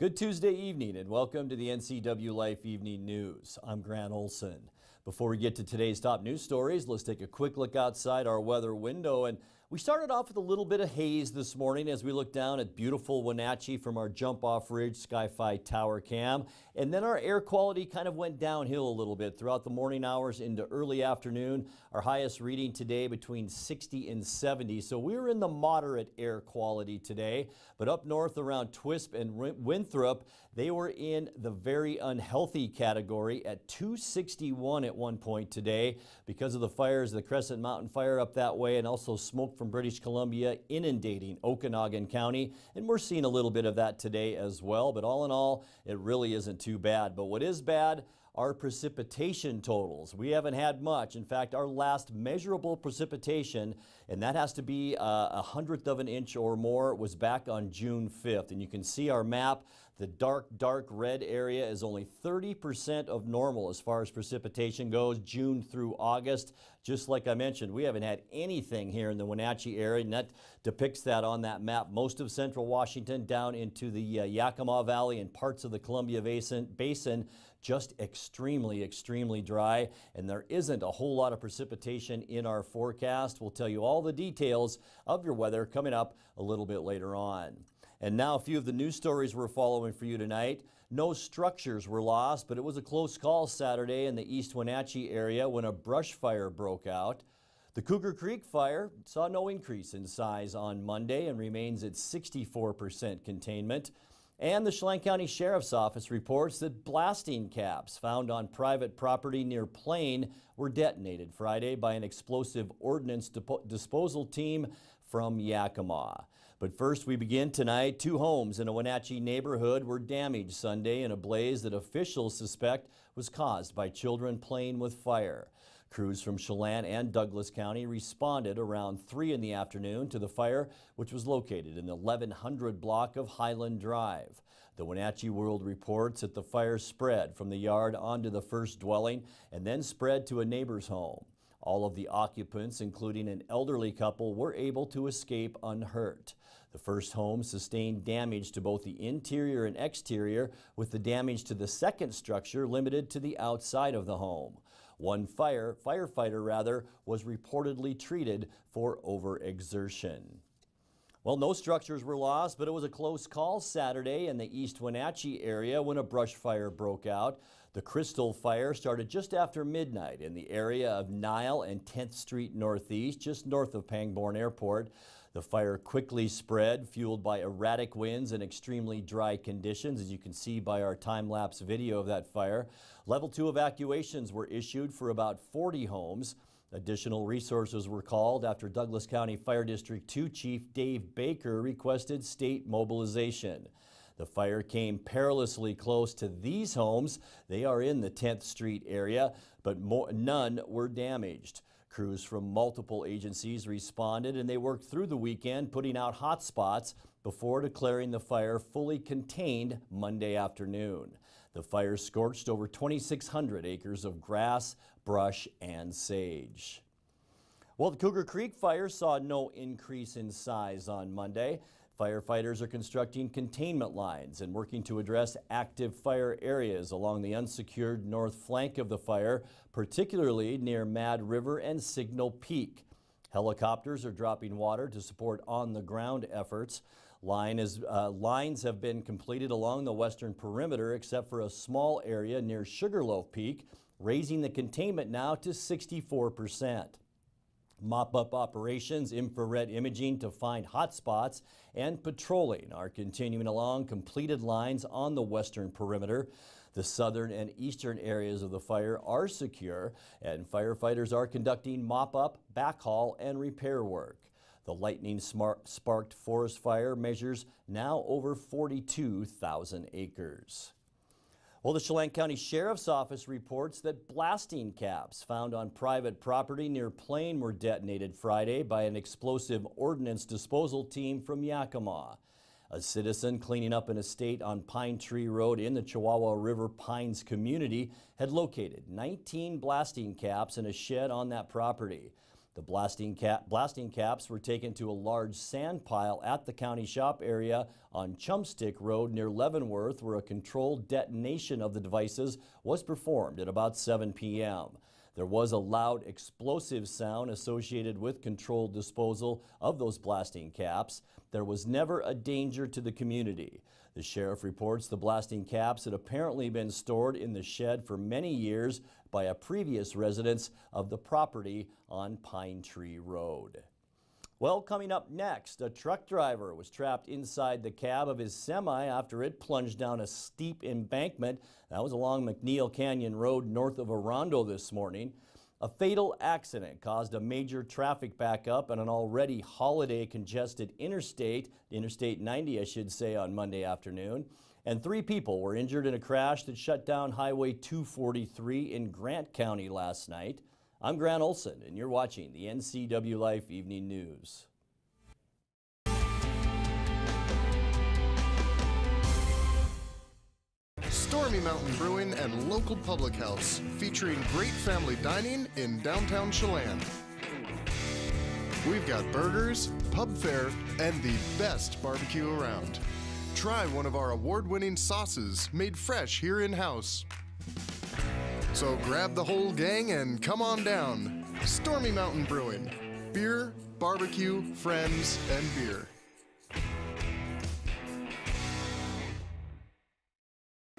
Good Tuesday evening and welcome to the NCW Life Evening News. I'm Grant Olson. Before we get to today's top news stories, let's take a quick look outside our weather window. And we started off with a little bit of haze this morning as we look down at beautiful Wenatchee from our jump-off ridge Sky-Fi tower cam. And then our air quality kind of went downhill a little bit throughout the morning hours into early afternoon. Our highest reading today between 60 and 70. So we were in the moderate air quality today. But up north around Twisp and Winthrop, they were in the very unhealthy category at 261 at one point today because of the fires, the Crescent Mountain fire up that way, and also smoke from British Columbia inundating Okanagan County. And we're seeing a little bit of that today as well. But all in all, it really isn't too bad. But what is bad are precipitation totals. We haven't had much. In fact, our last measurable precipitation, and that has to be 1/100th of an inch or more, was back on June 5th. And you can see our map, the dark red area is only 30% of normal as far as precipitation goes, June through August. Just like I mentioned, we haven't had anything here in the Wenatchee area, and that depicts that on that map. Most of central Washington down into the Yakima Valley and parts of the Columbia Basin just extremely dry, and there isn't a whole lot of precipitation in our forecast. We'll tell you all the details of your weather coming up a little bit later on. And now a few of the news stories we're following for you tonight. No structures were lost, but it was a close call Saturday in the East Wenatchee area when a brush fire broke out. The Cougar Creek fire saw no increase in size on Monday and remains at 64% containment. And the Chelan County Sheriff's Office reports that blasting caps found on private property near Plain were detonated Friday by an explosive ordnance disposal team from Yakima. But first, we begin tonight. 2 homes in a Wenatchee neighborhood were damaged Sunday in a blaze that officials suspect was caused by children playing with fire. Crews from Chelan and Douglas County responded around 3 in the afternoon to the fire, which was located in the 1100 block of Highland Drive. The Wenatchee World reports that the fire spread from the yard onto the first dwelling and then spread to a neighbor's home. All of the occupants, including an elderly couple, were able to escape unhurt. The first home sustained damage to both the interior and exterior, with the damage to the second structure limited to the outside of the home. One firefighter was reportedly treated for overexertion. Well, no structures were lost, but it was a close call Saturday in the East Wenatchee area when a brush fire broke out. The Crystal Fire started just after midnight in the area of Nile and 10th Street Northeast, just north of Pangbourne Airport. The fire quickly spread, fueled by erratic winds and extremely dry conditions, as you can see by our time-lapse video of that fire. Level 2 evacuations were issued for about 40 homes. Additional resources were called after Douglas County Fire District 2 Chief Dave Baker requested state mobilization. The fire came perilously close to these homes. They are in the 10th Street area, but none were damaged. Crews from multiple agencies responded, and they worked through the weekend putting out hot spots before declaring the fire fully contained Monday afternoon. The fire scorched over 2,600 acres of grass, brush, and sage. Well, the Cougar Creek fire saw no increase in size on Monday. Firefighters are constructing containment lines and working to address active fire areas along the unsecured north flank of the fire, particularly near Mad River and Signal Peak. Helicopters are dropping water to support on-the-ground efforts. Lines have been completed along the western perimeter except for a small area near Sugarloaf Peak, raising the containment now to 64%. Mop-up operations, infrared imaging to find hot spots, and patrolling are continuing along completed lines on the western perimeter. The southern and eastern areas of the fire are secure, and firefighters are conducting mop-up, backhaul, and repair work. The lightning-sparked forest fire measures now over 42,000 acres. Well, the Chelan County Sheriff's Office reports that blasting caps found on private property near Plain were detonated Friday by an explosive ordnance disposal team from Yakima. A citizen cleaning up an estate on Pine Tree Road in the Chihuahua River Pines community had located 19 blasting caps in a shed on that property. The blasting caps were taken to a large sand pile at the county shop area on Chumstick Road near Leavenworth, where a controlled detonation of the devices was performed at about 7 p.m. There was a loud explosive sound associated with controlled disposal of those blasting caps. There was never a danger to the community. The sheriff reports the blasting caps had apparently been stored in the shed for many years by a previous residence of the property on Pine Tree Road. Well, coming up next, a truck driver was trapped inside the cab of his semi after it plunged down a steep embankment. That was along McNeil Canyon Road north of Orondo this morning. A fatal accident caused a major traffic backup on an already holiday congested Interstate 90 I should say, on Monday afternoon. And 3 people were injured in a crash that shut down Highway 243 in Grant County last night. I'm Grant Olson, and you're watching the NCW Life Evening News. Stormy Mountain Brewing and local public house, featuring great family dining in downtown Chelan. We've got burgers, pub fare, and the best barbecue around. Try one of our award-winning sauces made fresh here in-house. So grab the whole gang and come on down. Stormy Mountain Brewing. Beer, barbecue, friends, and beer.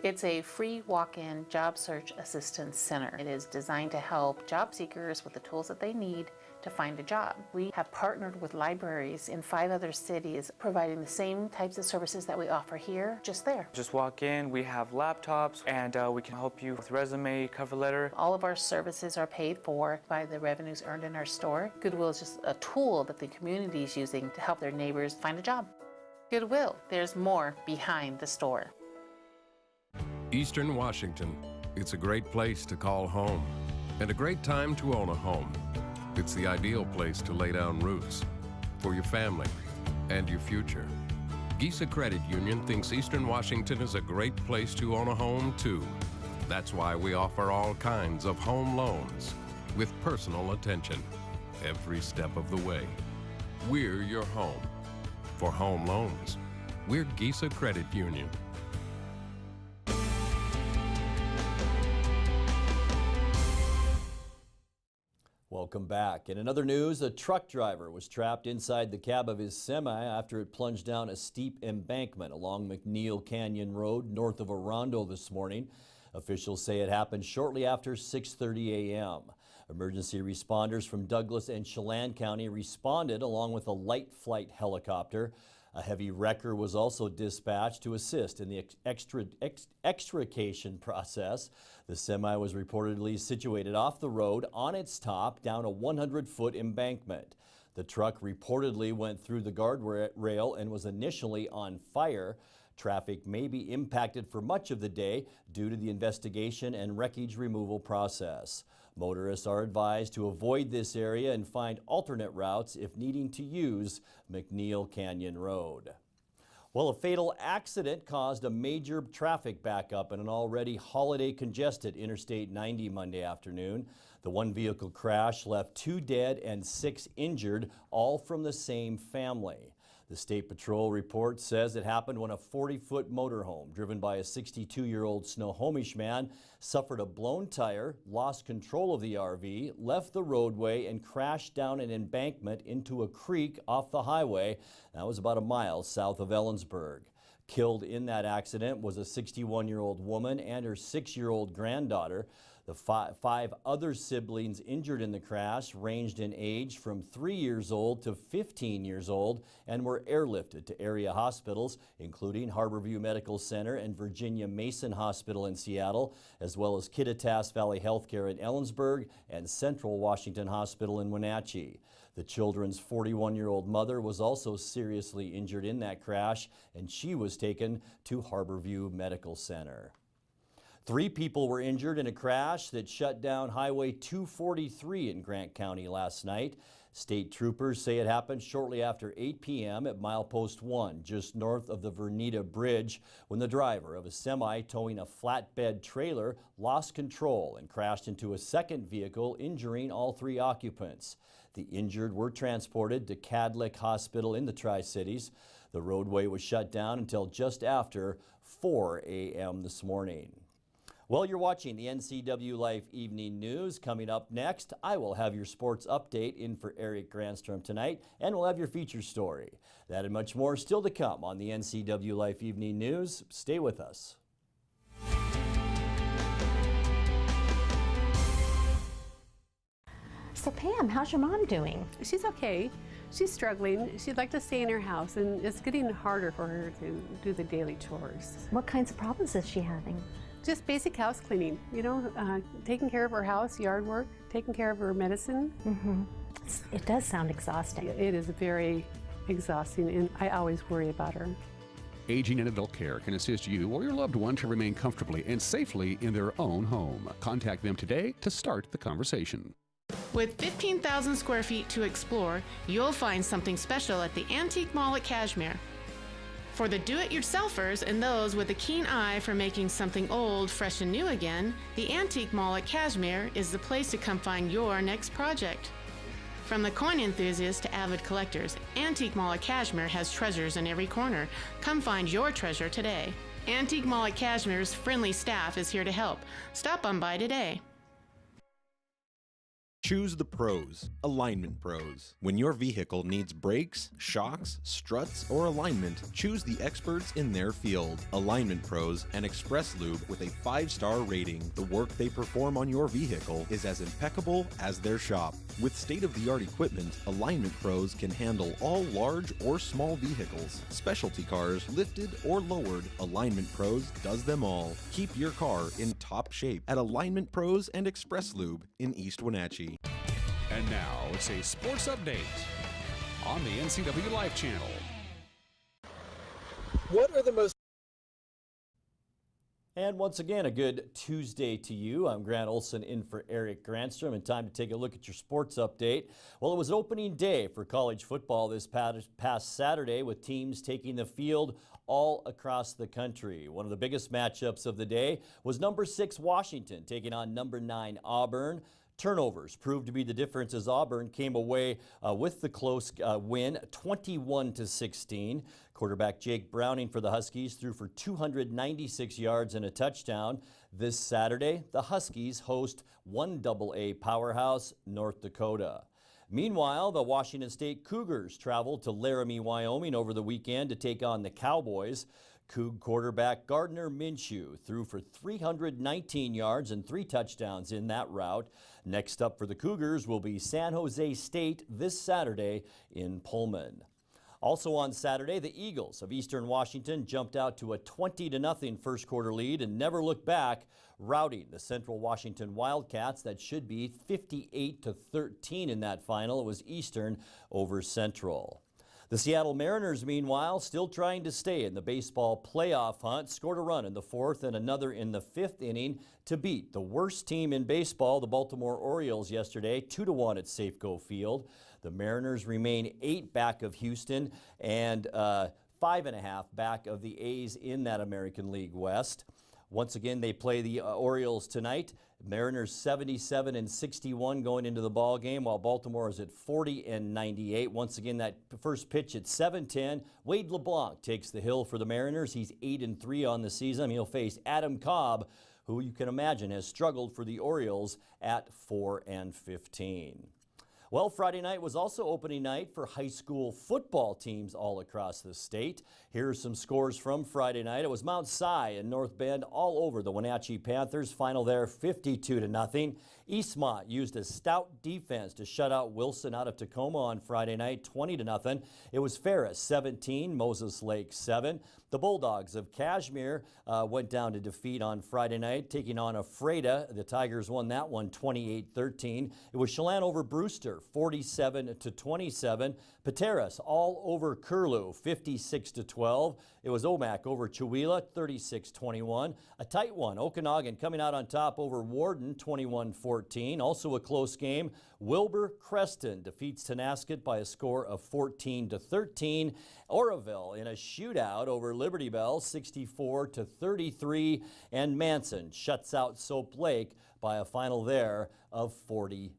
It's a free walk-in job search assistance center. It is designed to help job seekers with the tools that they need to find a job. We have partnered with libraries in 5 other cities, providing the same types of services that we offer here, just there. Just walk in, we have laptops, and we can help you with resume, cover letter. All of our services are paid for by the revenues earned in our store. Goodwill is just a tool that the community is using to help their neighbors find a job. Goodwill, there's more behind the store. Eastern Washington. It's a great place to call home and a great time to own a home. It's the ideal place to lay down roots for your family and your future. Gisa Credit Union thinks Eastern Washington is a great place to own a home too. That's why we offer all kinds of home loans with personal attention every step of the way. We're your home. For home loans, we're Gisa Credit Union. Welcome back. In another news, a truck driver was trapped inside the cab of his semi after it plunged down a steep embankment along McNeil Canyon Road north of Orondo this morning. Officials say it happened shortly after 6:30 a.m. Emergency responders from Douglas and Chelan County responded along with a light flight helicopter. A heavy wrecker was also dispatched to assist in the extrication process. The semi was reportedly situated off the road on its top down a 100-foot embankment. The truck reportedly went through the guardrail and was initially on fire. Traffic may be impacted for much of the day due to the investigation and wreckage removal process. Motorists are advised to avoid this area and find alternate routes if needing to use McNeil Canyon Road. Well, a fatal accident caused a major traffic backup in an already holiday congested Interstate 90 Monday afternoon. The one-vehicle crash left 2 dead and 6 injured, all from the same family. The State Patrol report says it happened when a 40-foot motorhome driven by a 62-year-old Snohomish man suffered a blown tire, lost control of the RV, left the roadway, and crashed down an embankment into a creek off the highway. That was about a mile south of Ellensburg. Killed in that accident was a 61-year-old woman and her 6-year-old granddaughter. The 5 other siblings injured in the crash ranged in age from 3 years old to 15 years old and were airlifted to area hospitals, including Harborview Medical Center and Virginia Mason Hospital in Seattle, as well as Kittitas Valley Healthcare in Ellensburg and Central Washington Hospital in Wenatchee. The children's 41-year-old mother was also seriously injured in that crash, and she was taken to Harborview Medical Center. 3 people were injured in a crash that shut down Highway 243 in Grant County last night. State troopers say it happened shortly after 8 p.m. at Milepost 1, just north of the Vernita Bridge, when the driver of a semi towing a flatbed trailer lost control and crashed into a second vehicle, injuring all 3 occupants. The injured were transported to Cadlick Hospital in the Tri-Cities. The roadway was shut down until just after 4 a.m. this morning. Well, you're watching the NCW Life Evening News. Coming up next, I will have your sports update in for Eric Granstrom tonight, and we'll have your feature story. That and much more still to come on the NCW Life Evening News. Stay with us. So Pam, how's your mom doing? She's okay. She's struggling. She'd like to stay in her house, and it's getting harder for her to do the daily chores. What kinds of problems is she having? Just basic house cleaning, you know, taking care of her house, yard work, taking care of her medicine. It does sound exhausting. It is very exhausting, and I always worry about her. Aging and Adult Care can assist you or your loved one to remain comfortably and safely in their own home. Contact them today to start the conversation. With 15,000 square feet to explore, you'll find something special at the Antique Mall at Cashmere. For the do-it-yourselfers and those with a keen eye for making something old fresh and new again, the Antique Mall at Cashmere is the place to come find your next project. From the coin enthusiasts to avid collectors, Antique Mall at Cashmere has treasures in every corner. Come find your treasure today. Antique Mall at Cashmere's friendly staff is here to help. Stop on by today. Choose the pros, Alignment Pros. When your vehicle needs brakes, shocks, struts, or alignment, choose the experts in their field. Alignment Pros and Express Lube with a 5-star rating. The work they perform on your vehicle is as impeccable as their shop. With state-of-the-art equipment, Alignment Pros can handle all large or small vehicles, specialty cars, lifted or lowered. Alignment Pros does them all. Keep your car in top shape at Alignment Pros and Express Lube in East Wenatchee. And now it's a sports update on the NCW Life channel. What are the most And once again, a good Tuesday to you. I'm Grant Olson in for Eric Granstrom, and time to take a look at your sports update. Well, it was opening day for college football this past Saturday, with teams taking the field all across the country. One of the biggest matchups of the day was number 6 Washington taking on number 9 Auburn. Turnovers proved to be the difference as Auburn came away with the close win, 21-16. Quarterback Jake Browning for the Huskies threw for 296 yards and a touchdown. This Saturday, the Huskies host 1AA powerhouse North Dakota. Meanwhile, the Washington State Cougars traveled to Laramie, Wyoming over the weekend to take on the Cowboys. Coug quarterback Gardner Minshew threw for 319 yards and 3 touchdowns in that rout. Next up for the Cougars will be San Jose State this Saturday in Pullman. Also on Saturday, the Eagles of Eastern Washington jumped out to a 20-0 first quarter lead and never looked back, routing the Central Washington Wildcats. That should be 58-13 in that final. It was Eastern over Central. The Seattle Mariners, meanwhile, still trying to stay in the baseball playoff hunt, scored a run in the 4th and another in the 5th inning to beat the worst team in baseball, the Baltimore Orioles, yesterday, 2-1 at Safeco Field. The Mariners remain 8 back of Houston and 5.5 back of the A's in that American League West. Once again, they play the Orioles tonight. Mariners 77-61 going into the ball game, while Baltimore is at 40-98. Once again, that first pitch at 7:10. Wade LeBlanc takes the hill for the Mariners. He's 8-3 on the season. He'll face Adam Cobb, who you can imagine has struggled for the Orioles at 4-15. Well, Friday night was also opening night for high school football teams all across the state. Here are some scores from Friday night. It was Mount Si and North Bend all over the Wenatchee Panthers. Final there 52-0. Eastmont used a stout defense to shut out Wilson out of Tacoma on Friday night, 20-0. It was Ferris 17, Moses Lake 7. The Bulldogs of Cashmere went down to defeat on Friday night, taking on Ephrata. The Tigers won that one 28-13. It was Chelan over Brewster, 47-27. Pateras all over Curlew, 56-12. It was Omak over Chewelah, 36-21. A tight one, Okanagan coming out on top over Warden, 21-14. Also a close game, Wilbur Creston defeats Tenasket by a score of 14-13. Oroville in a shootout over Liberty Bell, 64-33. And Manson shuts out Soap Lake by a final there of 40-0.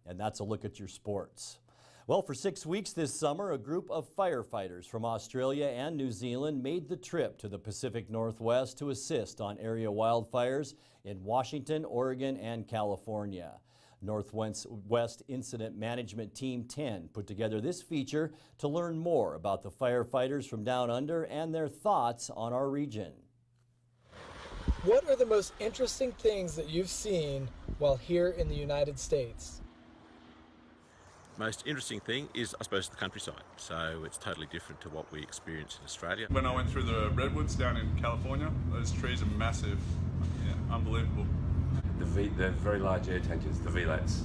And that's a look at your sports. Well, for 6 weeks this summer, a group of firefighters from Australia and New Zealand made the trip to the Pacific Northwest to assist on area wildfires in Washington, Oregon, and California. Northwest Incident Management Team 10 put together this feature to learn more about the firefighters from down under and their thoughts on our region. What are the most interesting things that you've seen while here in the United States? Most interesting thing is, I suppose, the countryside. So it's totally different to what we experience in Australia. When I went through the redwoods down in California, those trees are massive, unbelievable. The very large air tankers, the VLATs,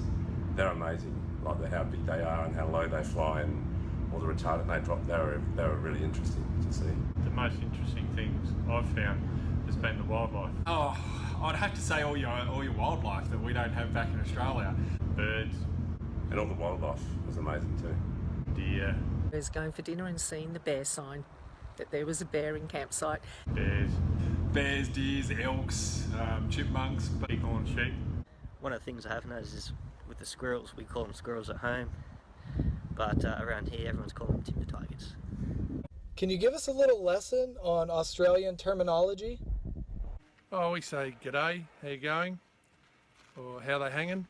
they're amazing. Like how big they are and how low they fly and all the retardant they drop, they were really interesting to see. The most interesting things I've found has been the wildlife. Oh, I'd have to say all your wildlife that we don't have back in Australia. Birds. And all the wildlife was amazing too. Deer. I was going for dinner and seeing the bear sign, that there was a bear in campsite. Bears, deers, elks, chipmunks, bighorn sheep. One of the things I have noticed is with the squirrels, we call them squirrels at home, but around here everyone's calling them timber tigers. Can you give us a little lesson on Australian terminology? Oh, we say g'day, how you going? Or how they hanging?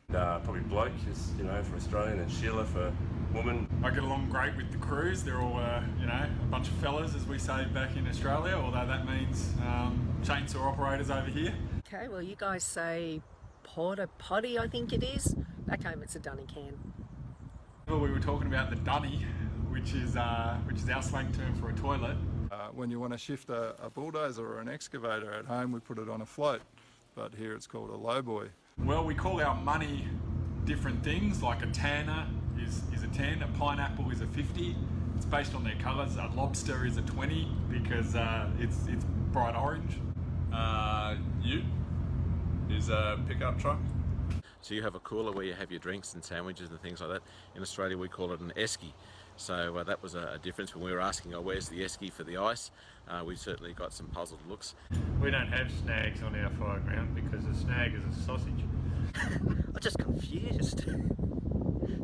Probably bloke is, for Australian, and Sheila for woman. I get along great with the crews. They're all, a bunch of fellas, as we say back in Australia, although that means chainsaw operators over here. Okay, well, you guys say potty, I think it is. Back home, it's a dunny can. Well, we were talking about the dunny, which is our slang term for a toilet. When you want to shift a bulldozer or an excavator at home, we put it on a float, but here it's called a lowboy. Well, we call our money different things, like a tanner is a 10, a pineapple is a 50. It's based on their colours. A lobster is a 20 because it's bright orange. Ute is a pickup truck. So you have a cooler where you have your drinks and sandwiches and things like that. In Australia we call it an esky. So that was a difference when we were asking, where's the esky for the ice? We certainly got some puzzled looks. We don't have snags on our fireground because a snag is a sausage. I'm just confused.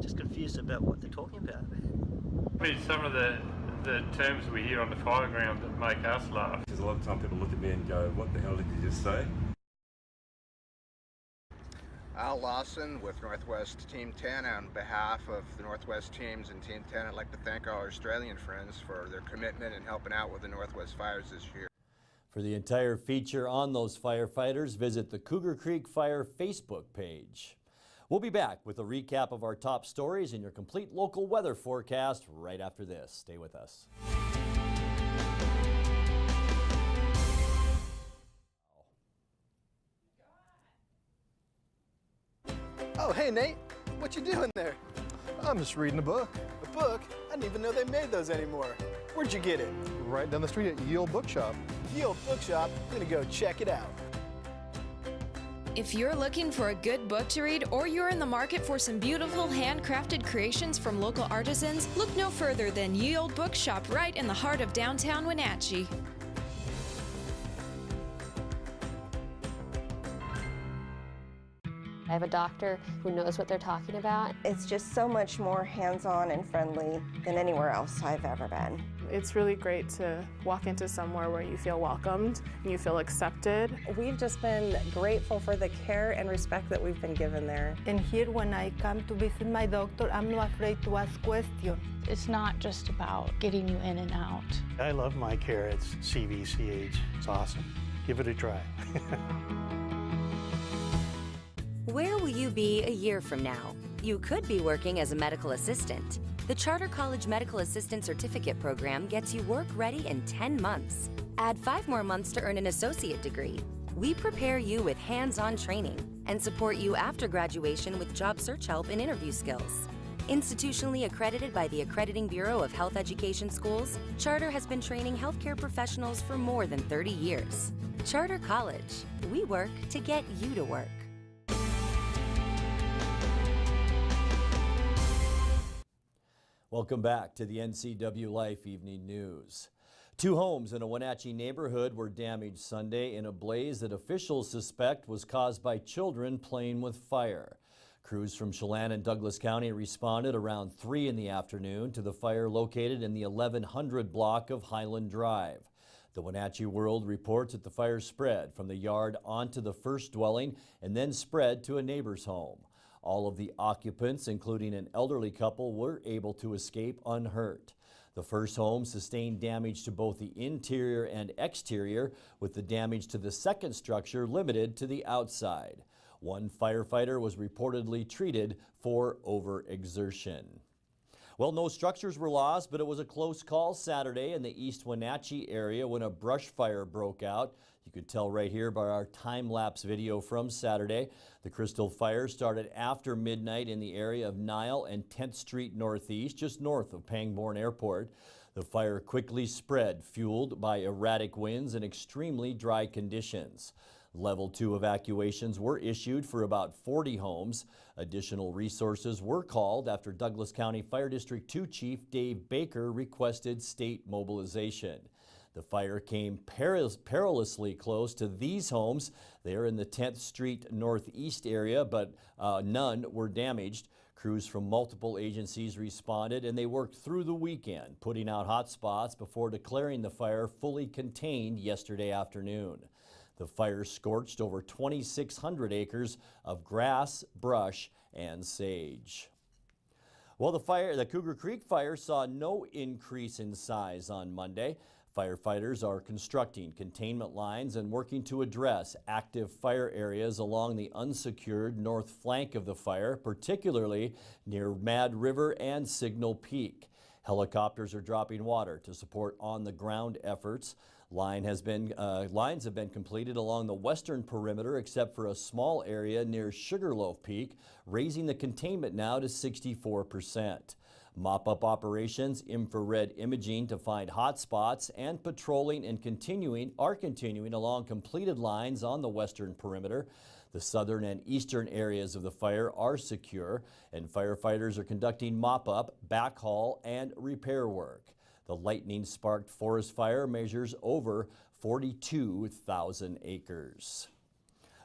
Just confused about what they're talking about. Some of the terms we hear on the fireground that make us laugh. There's a lot of time people look at me and go, what the hell did you just say? Al Lawson with Northwest Team 10. On behalf of the Northwest teams and Team 10, I'd like to thank our Australian friends for their commitment in helping out with the Northwest fires this year. For the entire feature on those firefighters, visit the Cougar Creek Fire Facebook page. We'll be back with a recap of our top stories and your complete local weather forecast right after this. Stay with us. Oh, hey, Nate. What you doing there? I'm just reading a book. A book? I didn't even know they made those anymore. Where'd you get it? Right down the street at Yield Bookshop. Yield Bookshop. I'm gonna go check it out. If you're looking for a good book to read or you're in the market for some beautiful handcrafted creations from local artisans, look no further than Yield Bookshop right in the heart of downtown Wenatchee. I have a doctor who knows what they're talking about. It's just so much more hands-on and friendly than anywhere else I've ever been. It's really great to walk into somewhere where you feel welcomed and you feel accepted. We've just been grateful for the care and respect that we've been given there. And here when I come to visit my doctor, I'm not afraid to ask questions. It's not just about getting you in and out. I love my care at CVCH. It's awesome. Give it a try. Where will you be a year from now? You could be working as a medical assistant. The Charter College Medical Assistant Certificate Program gets you work ready in 10 months. Add 5 more months to earn an associate degree. We prepare you with hands-on training and support you after graduation with job search help and interview skills. Institutionally accredited by the Accrediting Bureau of Health Education Schools, Charter has been training healthcare professionals for more than 30 years. Charter College. We work to get you to work. Welcome back to the NCW Life Evening News. 2 homes in a Wenatchee neighborhood were damaged Sunday in a blaze that officials suspect was caused by children playing with fire. Crews from Chelan and Douglas County responded around 3 in the afternoon to the fire located in the 1100 block of Highland Drive. The Wenatchee World reports that the fire spread from the yard onto the first dwelling and then spread to a neighbor's home. All of the occupants, including an elderly couple, were able to escape unhurt. The first home sustained damage to both the interior and exterior, with the damage to the second structure limited to the outside. One firefighter was reportedly treated for overexertion. Well, no structures were lost, but it was a close call Saturday in the East Wenatchee area when a brush fire broke out. You could tell right here by our time-lapse video from Saturday. The Crystal Fire started after midnight in the area of Nile and 10th Street Northeast, just north of Pangbourne Airport. The fire quickly spread, fueled by erratic winds and extremely dry conditions. Level 2 evacuations were issued for about 40 homes. Additional resources were called after Douglas County Fire District 2 Chief Dave Baker requested state mobilization. The fire came perilously close to these homes. They're in the 10th Street Northeast area, but none were damaged. Crews from multiple agencies responded, and they worked through the weekend, putting out hot spots before declaring the fire fully contained yesterday afternoon. The fire scorched over 2,600 acres of grass, brush, and sage. Well, the Cougar Creek fire saw no increase in size on Monday. Firefighters are constructing containment lines and working to address active fire areas along the unsecured north flank of the fire, particularly near Mad River and Signal Peak. Helicopters are dropping water to support on-the-ground efforts. Lines have been completed along the western perimeter except for a small area near Sugarloaf Peak, raising the containment now to 64%. Mop-up operations, infrared imaging to find hot spots, and patrolling and continuing along completed lines on the western perimeter. The southern and eastern areas of the fire are secure, and firefighters are conducting mop-up, backhaul, and repair work. The lightning-sparked forest fire measures over 42,000 acres.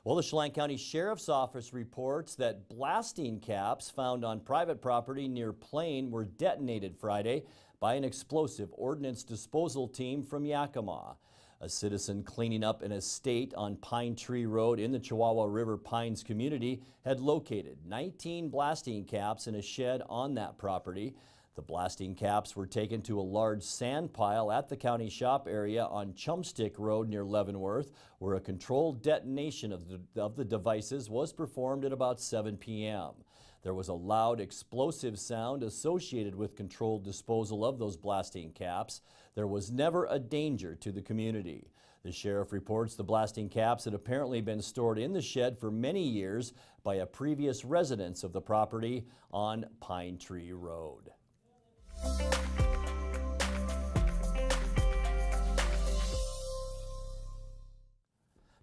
Well, the Chelan County Sheriff's Office reports that blasting caps found on private property near Plain were detonated Friday by an explosive ordnance disposal team from Yakima. A citizen cleaning up an estate on Pine Tree Road in the Chihuahua River Pines community had located 19 blasting caps in a shed on that property. The blasting caps were taken to a large sand pile at the county shop area on Chumstick Road near Leavenworth, where a controlled detonation of the devices was performed at about 7 p.m. There was a loud explosive sound associated with controlled disposal of those blasting caps. There was never a danger to the community. The sheriff reports the blasting caps had apparently been stored in the shed for many years by a previous resident of the property on Pine Tree Road.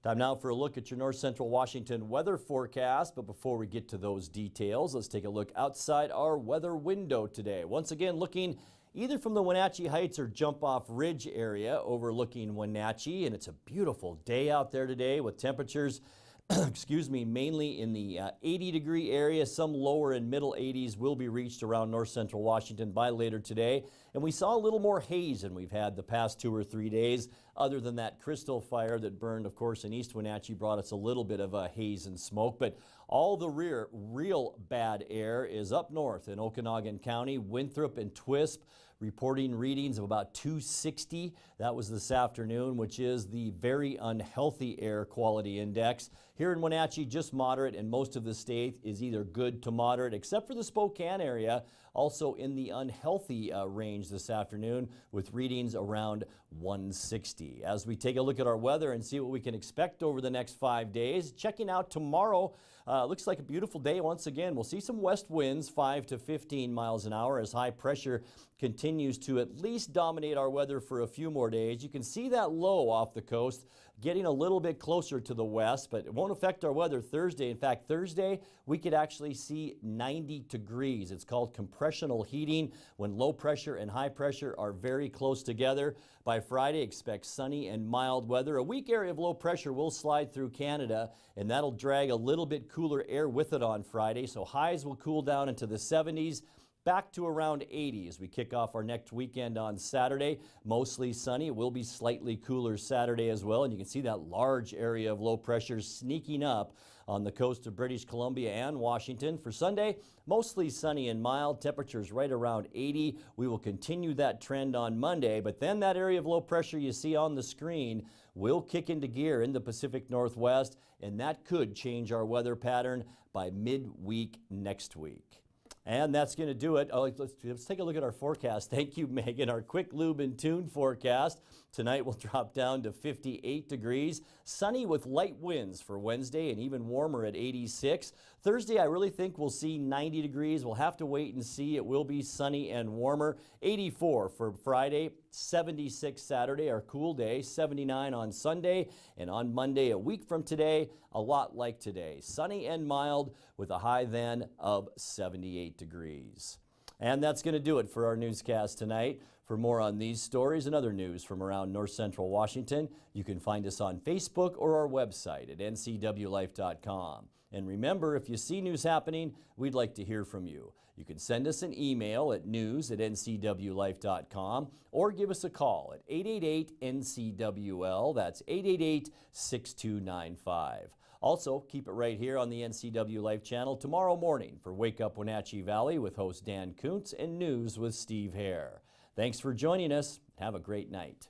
Time now for a look at your North Central Washington weather forecast. But before we get to those details, let's take a look outside our weather window today. Once again, looking either from the Wenatchee Heights or Jump Off Ridge area overlooking Wenatchee. And it's a beautiful day out there today with temperatures mainly in the 80-degree area. Some lower and middle 80s will be reached around north central Washington by later today. And we saw a little more haze than we've had the past 2 or 3 days. Other than that Crystal Fire that burned, of course, in East Wenatchee brought us a little bit of a haze and smoke. But all the real bad air is up north in Okanagan County, Winthrop and Twisp, reporting readings of about 260. That was this afternoon, which is the very unhealthy air quality index. Here in Wenatchee, just moderate, and most of the state is either good to moderate, except for the Spokane area, also in the unhealthy range this afternoon with readings around 160. As we take a look at our weather and see what we can expect over the next 5 days, checking out tomorrow, looks like a beautiful day once again. We'll see some west winds, 5 to 15 miles an hour, as high pressure continues to at least dominate our weather for a few more days. You can see that low off the coast getting a little bit closer to the west, but it won't affect our weather Thursday. In fact, Thursday we could actually see 90 degrees. It's called compressed depressional heating when low pressure and high pressure are very close together. By Friday, expect sunny and mild weather. A weak area of low pressure will slide through Canada, and that'll drag a little bit cooler air with it on Friday, so highs will cool down into the 70s. Back to around 80 as we kick off our next weekend on Saturday. Mostly sunny. It will be slightly cooler Saturday as well. And you can see that large area of low pressure sneaking up on the coast of British Columbia and Washington. For Sunday, mostly sunny and mild. Temperatures right around 80. We will continue that trend on Monday. But then that area of low pressure you see on the screen will kick into gear in the Pacific Northwest. And that could change our weather pattern by midweek next week. And that's going to do it. Let's take a look at our forecast. Thank you, Megan. Our quick lube and tune forecast. Tonight will drop down to 58 degrees. Sunny with light winds for Wednesday and even warmer at 86. Thursday, I really think we'll see 90 degrees. We'll have to wait and see. It will be sunny and warmer. 84 for Friday, 76 Saturday, our cool day, 79 on Sunday. And on Monday, a week from today, a lot like today. Sunny and mild with a high then of 78 degrees. And that's going to do it for our newscast tonight. For more on these stories and other news from around North Central Washington, you can find us on Facebook or our website at ncwlife.com. And remember, if you see news happening, we'd like to hear from you. You can send us an email at news@ncwlife.com or give us a call at 888-NCWL. That's 888-6295. Also, keep it right here on the NCW Life channel tomorrow morning for Wake Up Wenatchee Valley with host Dan Kuntz and News with Steve Hare. Thanks for joining us. Have a great night.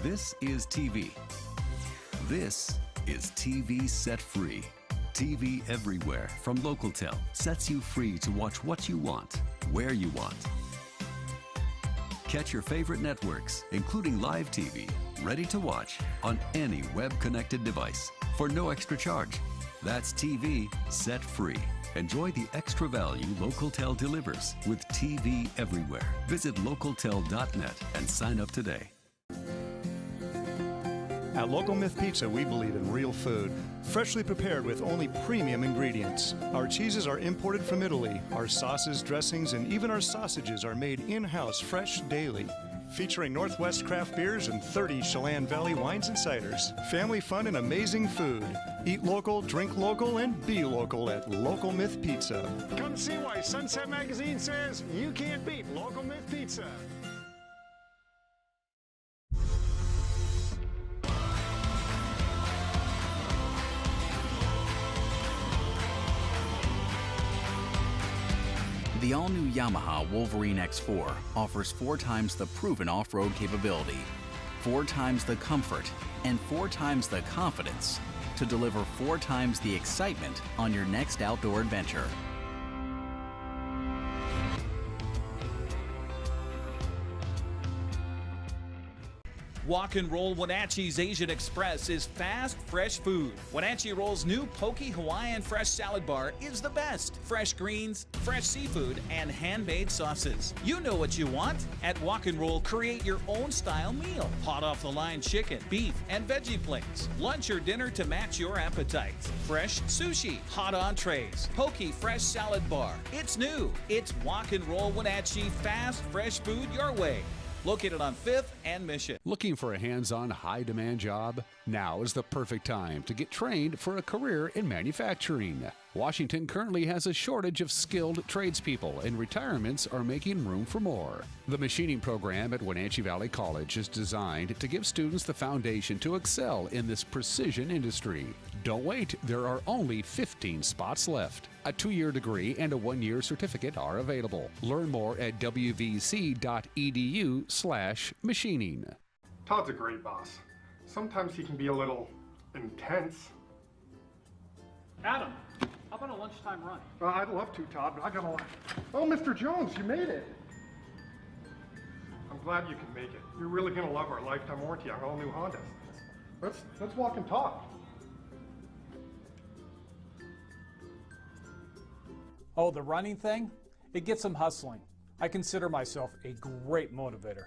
This is TV. This is TV Set Free. TV everywhere from Localtel sets you free to watch what you want, where you want. Catch your favorite networks, including live TV, ready to watch on any web-connected device for no extra charge. That's TV Set Free. Enjoy the extra value Localtel delivers with TV everywhere. Visit localtel.net and sign up today. At Local Myth Pizza, we believe in real food, freshly prepared with only premium ingredients. Our cheeses are imported from Italy. Our sauces, dressings, and even our sausages are made in-house fresh daily. Featuring Northwest craft beers and 30 Chelan Valley wines and ciders. Family fun and amazing food. Eat local, drink local, and be local at Local Myth Pizza. Come see why Sunset Magazine says you can't beat Local Myth Pizza. The all-new Yamaha Wolverine X4 offers 4 times the proven off-road capability, 4 times the comfort, and 4 times the confidence to deliver 4 times the excitement on your next outdoor adventure. Walk and Roll Wenatchee's Asian Express is fast, fresh food. Wenatchee Roll's new Poke Hawaiian Fresh Salad Bar is the best. Fresh greens, fresh seafood, and hand-made sauces. You know what you want. At Walk and Roll, create your own style meal. Hot off-the-line chicken, beef, and veggie plates. Lunch or dinner to match your appetites. Fresh sushi, hot entrees, Poke Fresh Salad Bar. It's new. It's Walk and Roll Wenatchee, fast, fresh food your way. Located on 5th and Mission. Looking for a hands-on, high-demand job? Now is the perfect time to get trained for a career in manufacturing. Washington currently has a shortage of skilled tradespeople, and retirements are making room for more. The machining program at Wenatchee Valley College is designed to give students the foundation to excel in this precision industry. Don't wait, there are only 15 spots left. A 2-year degree and a 1-year certificate are available. Learn more at wvc.edu/machining. Todd's a great boss. Sometimes he can be a little intense. Adam, how about a lunchtime run? I'd love to, Todd, but I gotta... Oh, Mr. Jones, you made it. I'm glad you can make it. You're really gonna love our lifetime warranty on all new Hondas. Let's walk and talk. Oh, the running thing? It gets them hustling. I consider myself a great motivator.